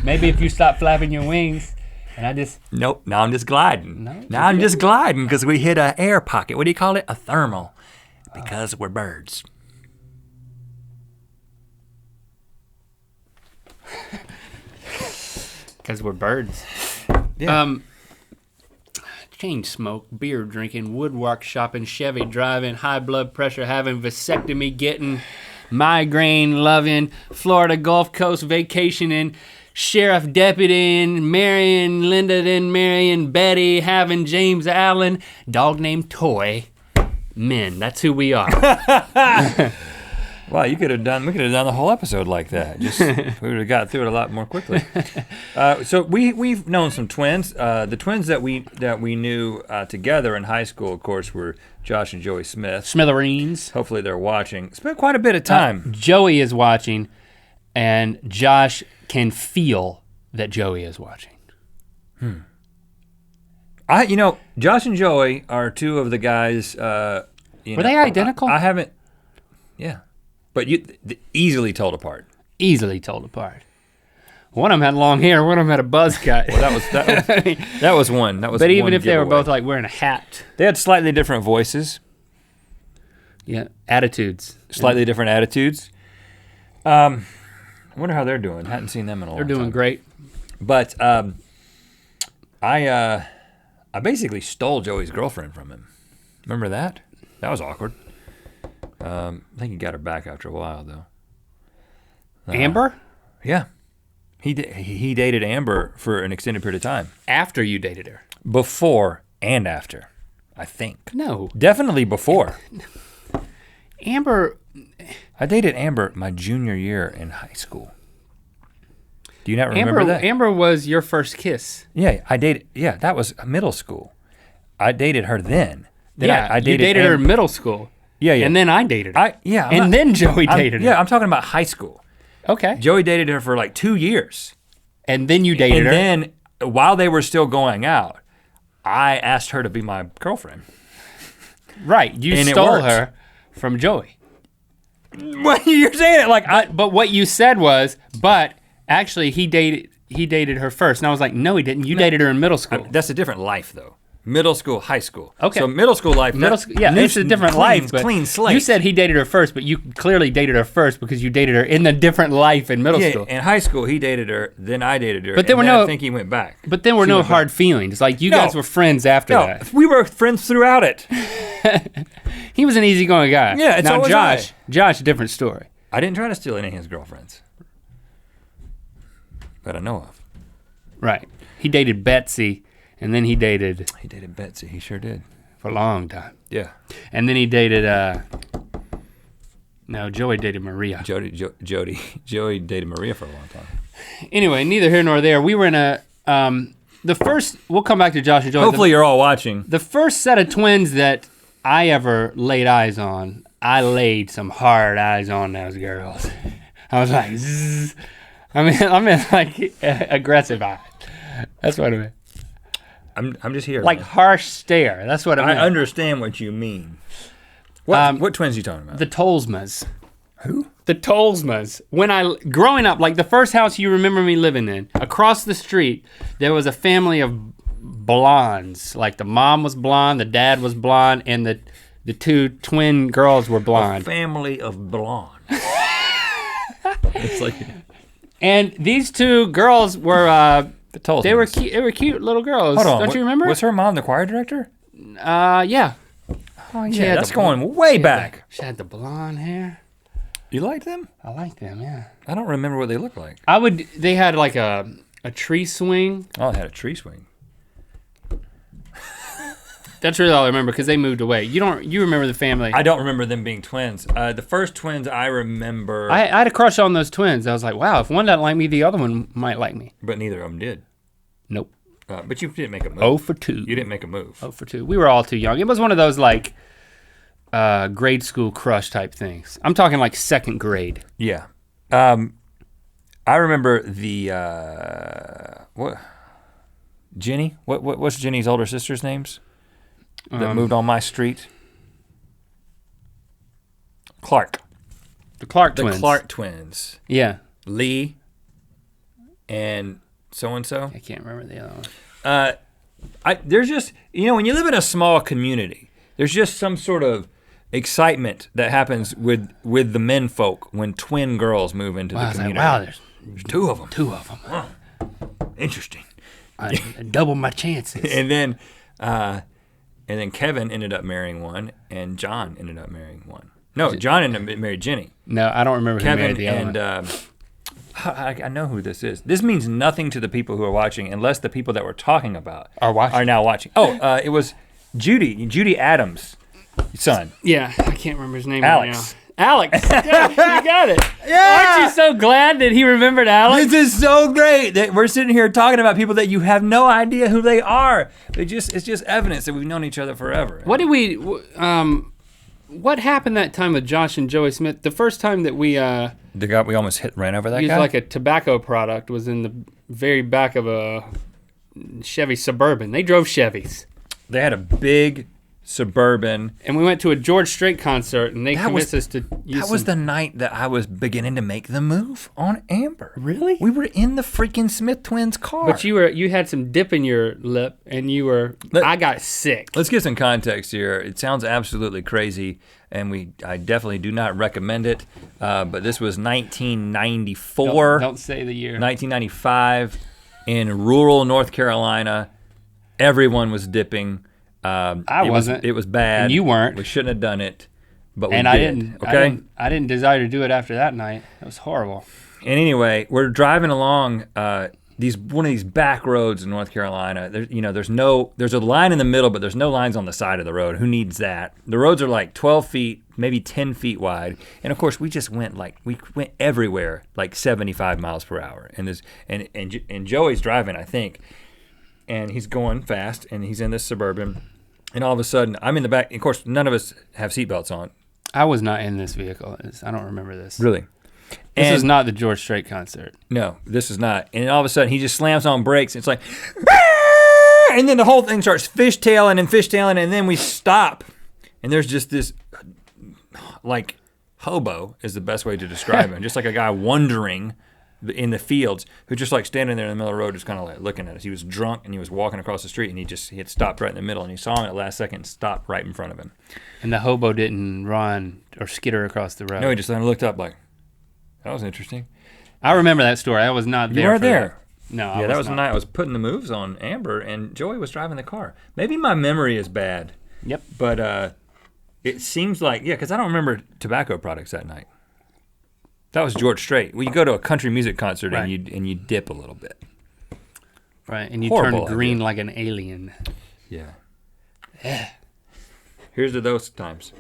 Maybe if you stop flapping your wings, and I just. Nope, now I'm just gliding. No, now I'm just gliding because we hit an air pocket. What do you call it? A thermal. Because we're birds. Because we're birds. Yeah. Chain smoke, beer drinking, woodwork shopping, Chevy driving, high blood pressure having, vasectomy getting, migraine loving, Florida Gulf Coast vacationing, sheriff deputying, marrying Linda, then marrying Betty, having James Allen, dog named Toy, men. That's who we are. Wow, we could have done the whole episode like that. Just we would have got through it a lot more quickly. So we've known some twins. The twins that we knew together in high school, of course, were Josh and Joey Smith. Smithereens. Hopefully they're watching. Spent quite a bit of time. Joey is watching, and Josh can feel that Joey is watching. Josh and Joey are two of the guys. Were they identical? I haven't. Yeah. But easily told apart. Easily told apart. One of them had long hair, one of them had a buzz cut. Well, that was one. That was. But even if giveaway. they were both like wearing a hat. They had slightly different voices. Yeah, attitudes. Slightly different attitudes. I wonder how they're doing. Hadn't seen them in a long time. They're doing great. But I basically stole Joey's girlfriend from him. Remember that? That was awkward. I think he got her back after a while, though. Amber? Yeah. He dated Amber for an extended period of time. After you dated her? Before and after, I think. No. Definitely before. Amber. I dated Amber my junior year in high school. Do you not remember that? Amber was your first kiss. Yeah, that was middle school. I dated her then. I dated her in middle school. Yeah. And then I dated her. Then Joey dated her. Yeah, I'm talking about high school. Okay. Joey dated her for like 2 years. And then you dated her. And then while they were still going out, I asked her to be my girlfriend. Right, you stole her from Joey. Well, you're saying it like but what you said was, but actually he dated her first. And I was like, no, he didn't. You dated her in middle school. That's a different life though. Middle school, high school. Okay. So middle school life. It's a different life. But clean slate. You said he dated her first, but you clearly dated her first because you dated her in a different life in middle school. In high school, he dated her, then I dated her. But there I think he went back. But there were no hard feelings. Like you guys were friends after that. We were friends throughout it. He was an easygoing guy. Yeah, it's now always Josh, different story. I didn't try to steal any of his girlfriends. That I know of. Right. He dated Betsy. And then he dated Betsy, he sure did. For a long time. Yeah. And then he dated, Joey dated Maria. Joey dated Maria for a long time. Anyway, neither here nor there. We were in we'll come back to Josh and Joey. Hopefully you're all watching. The first set of twins that I ever laid eyes on, I laid some hard eyes on those girls. I was like, zzz. I mean like aggressive eyes. That's what I mean. I'm just here. Like harsh stare. That's what I mean. I understand what you mean. What twins are you talking about? The Tolsmas. Who? The Tolsmas. Growing up, like the first house you remember me living in, across the street, there was a family of blondes. Like the mom was blonde, the dad was blonde, and the two twin girls were blonde. A family of blonde. It's like. And these two girls were. The Tolsmans. They were cute little girls. Hold on, don't you remember? Was her mom the choir director? Yeah. Oh yeah, that's going way back. She had the blonde hair. You liked them? I liked them, yeah. I don't remember what they looked like. They had like a tree swing. Oh, they had a tree swing. That's really all I remember because they moved away. You remember the family. I don't remember them being twins. The first twins I remember. I had a crush on those twins. I was like, wow, if one doesn't like me, the other one might like me. But neither of them did. Nope. But you didn't make a move. 0 for 2. You didn't make a move. 0 for 2. We were all too young. It was one of those like grade school crush type things. I'm talking like second grade. Yeah. I remember the what? Jenny. What's Jenny's older sister's names? That moved on my street. Clark. The Clark twins. The Clark twins. Yeah. Lee. and so-and-so. I can't remember the other one. There's just, when you live in a small community, there's just some sort of excitement that happens with the men folk when twin girls move into the community. Wow, there's two of them. Two of them. Wow. Interesting. I doubled my chances. And then Kevin ended up marrying one, and John ended up marrying one. No, John ended up married Jenny. No, I don't remember who married the other one. I know who this is. This means nothing to the people who are watching, unless the people that we're talking about are now watching. Oh, it was Judy Adams' son. Yeah, I can't remember his name Alex. right now. Alex, yeah, you got it. Yeah. Aren't you so glad that he remembered Alex? This is so great that we're sitting here talking about people that you have no idea who they are. It's just evidence that we've known each other forever. What did what happened that time with Josh and Joey Smith? The first time that we we almost ran over that used guy? like a tobacco product was in the very back of a Chevy Suburban. They drove Chevys. They had a big Suburban. And we went to a George Strait concert, and they convinced us to use That was the night that I was beginning to make the move on Amber. Really? We were in the freaking Smith twins car. But you had some dip in your lip, and I got sick. Let's get some context here. It sounds absolutely crazy, and I definitely do not recommend it. But this was 1994. Don't say the year. 1995 in rural North Carolina. Everyone was dipping. I wasn't. It was bad. And you weren't. We shouldn't have done it, but we did. I didn't desire to do it after that night. It was horrible. And anyway, we're driving along one of these back roads in North Carolina. There's a line in the middle, but there's no lines on the side of the road. Who needs that? The roads are like 12 feet, maybe 10 feet wide. And of course, we just went everywhere like 75 miles per hour. And Joey's driving, I think. And he's going fast, and he's in this Suburban, and all of a sudden, I'm in the back. Of course, none of us have seatbelts on. I was not in this vehicle. I don't remember this. Really? This is not the George Strait concert. No, this is not. And all of a sudden, he just slams on brakes. It's like, "Ah!" And then the whole thing starts fishtailing, and then we stop. And there's just this, like, hobo is the best way to describe him. Just like a guy wandering in the fields, who just like standing there in the middle of the road, just kind of like looking at us. He was drunk, and he was walking across the street, and he had stopped right in the middle, and he saw him at the last second and stopped right in front of him. And the hobo didn't run or skitter across the road. No, he just kind of looked up like, that was interesting. I remember that story. I was not there. You weren't there. No, that was the night I was putting the moves on Amber, and Joey was driving the car. Maybe my memory is bad. Yep. But it seems like, because I don't remember tobacco products that night. That was George Strait. Well, you go to a country music concert, right, and you dip a little bit. Right, and you Horrible turn green idea. like an alien. Yeah. Here's to those times.